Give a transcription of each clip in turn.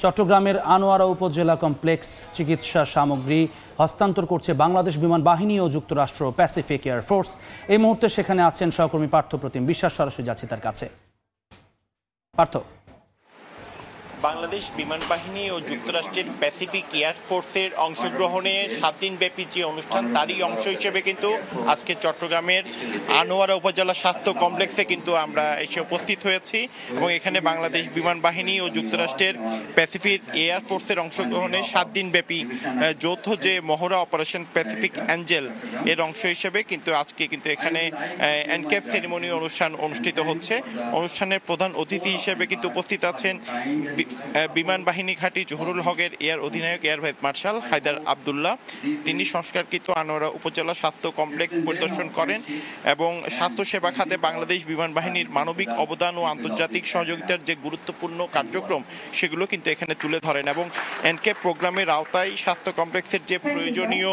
চট্টগ্রামের আনোয়ারা উপজেলা কমপ্লেক্স চিকিৎসা সামগ্রী হস্তান্তর করছে বাংলাদেশ বিমান বাহিনী ও যুক্তরাষ্ট্র প্যাসিফিক এয়ার ফোর্স। এই মুহূর্তে সেখানে আছেন সহকর্মী পার্থপ্রতিম বিশ্বাস। সরাসরি যাচ্ছে তার কাছে। পার্থ, বাংলাদেশ বিমান বাহিনী ও যুক্তরাষ্ট্রের প্যাসিফিক এয়ার ফোর্সের অংশগ্রহণে 7 দিনব্যাপী যে অনুষ্ঠান, তারই অংশ হিসেবে কিন্তু আজকে চট্টগ্রামের আনোয়ারা উপজেলা স্বাস্থ্য কমপ্লেক্সে কিন্তু আমরা এসে উপস্থিত হয়েছি এবং এখানে বাংলাদেশ বিমান বাহিনী ও যুক্তরাষ্ট্রের প্যাসিফিক এয়ার ফোর্সের অংশগ্রহণে 7 দিনব্যাপী যৌথ যে মহড়া অপারেশন প্যাসিফিক অ্যাঞ্জেল এর অংশ হিসেবে কিন্তু আজকে কিন্তু এখানে এনক্যাপ সেরিমনি অনুষ্ঠান অনুষ্ঠিত হচ্ছে। অনুষ্ঠানের প্রধান অতিথি হিসেবে কিন্তু উপস্থিত আছেন বিমান বাহিনী ঘাঁটি জহুরুল হকের এয়ার অধিনায়ক air vice marshal Haider Abdullah. তিনি সংস্কারকৃত আনোয়ারা উপজেলা স্বাস্থ্য কমপ্লেক্স পরিদর্শন করেন এবং স্বাস্থ্য সেবা খাতে বাংলাদেশ বিমান বাহিনীর মানবিক অবদান ও আন্তর্জাতিক সহযোগিতার যে গুরুত্বপূর্ণ কার্যক্রম সেগুলো কিন্তু এখানে তুলে ধরেন এবং এনকে প্রোগ্রামের আওতায় স্বাস্থ্য কমপ্লেক্সের যে প্রয়োজনীয়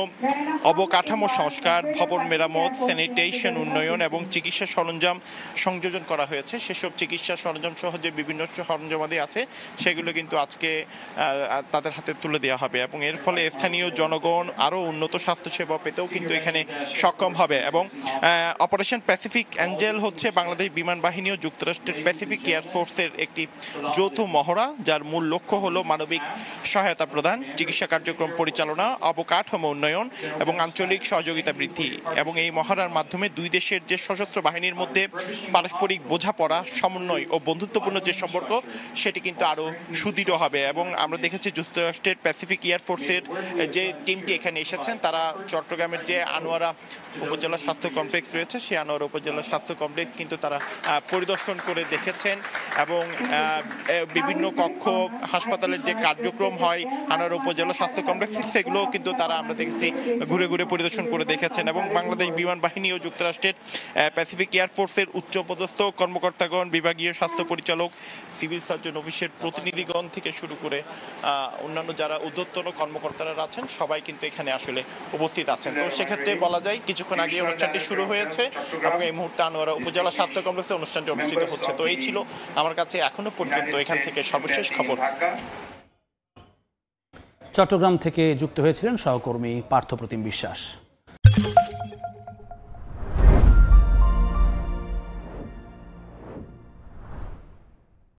অবকাঠামো সংস্কার, ভবন মেরামত, স্যানিটেশন উন্নয়ন এবং চিকিৎসা সরঞ্জাম সংযোজন করা হয়েছে। সেসব চিকিৎসা সরঞ্জাম সহ যে বিভিন্ন সরঞ্জামাদি আছে সেগুলো কিন্তু আজকে তাদের হাতে তুলে দেওয়া হবে এবং এর ফলে স্থানীয় জনগণ আরও উন্নত স্বাস্থ্যসেবা পেতেও কিন্তু এখানে সক্ষম হবে। এবং অপারেশন প্যাসিফিক অ্যাঞ্জেল হচ্ছে বাংলাদেশ বিমান বাহিনী ও যুক্তরাষ্ট্রের প্যাসিফিক এয়ার ফোর্সের একটি যৌথ মহড়া, যার মূল লক্ষ্য হলো মানবিক সহায়তা প্রদান, চিকিৎসা কার্যক্রম পরিচালনা, অবকাঠামো উন্নয়ন এবং আঞ্চলিক সহযোগিতা বৃদ্ধি। এবং এই মহড়ার মাধ্যমে দুই দেশের যে সশস্ত্র বাহিনীর মধ্যে পারস্পরিক বোঝাপড়া, সমন্বয় ও বন্ধুত্বপূর্ণ যে সম্পর্ক সেটি কিন্তু আরও সুদৃঢ় হবে। এবং আমরা দেখেছি যুক্তরাষ্ট্রের প্যাসিফিক এয়ার ফোর্সের যে টিমটি এখানে এসেছেন, তারা চট্টগ্রামের যে আনোয়ারা উপজেলা স্বাস্থ্য কমপ্লেক্স রয়েছে সেই আনোয়ারা উপজেলা স্বাস্থ্য কমপ্লেক্স কিন্তু তারা পরিদর্শন করে দেখেছেন এবং বিভিন্ন কক্ষ হাসপাতালের যে কার্যক্রম হয় আনোয়ারা উপজেলা স্বাস্থ্য কমপ্লেক্স সেগুলো কিন্তু তারা আমরা দেখেছি ঘুরে ঘুরে পরিদর্শন করে দেখেছেন। এবং বাংলাদেশ বিমান বাহিনী ও যুক্তরাষ্ট্রের প্যাসিফিক এয়ার ফোর্সের উচ্চপদস্থ কর্মকর্তাগণ, বিভাগীয় স্বাস্থ্য পরিচালক, সিভিল সার্জন অফিসের প্রতিনিধিগণ থেকে শুরু করে অন্যান্য যারা ঊর্ধ্বতন কর্মকর্তারা আছেন সবাই কিন্তু এখানে আসলে উপস্থিত আছেন। তো সেক্ষেত্রে বলা যায় কিছুক্ষণ আগে অনুষ্ঠানটি শুরু হয়েছে এবং এই মুহূর্তে আনোয়ারা উপজেলা স্বাস্থ্য কমপ্লেক্সে অনুষ্ঠানটি অনুষ্ঠিত হচ্ছে। তো এই ছিল আমার কাছে এখনো পর্যন্ত এখান থেকে সর্বশেষ খবর। চট্টগ্রাম থেকে যুক্ত হয়েছিলেন সহকর্মী পার্থপ্রতিম বিশ্বাস।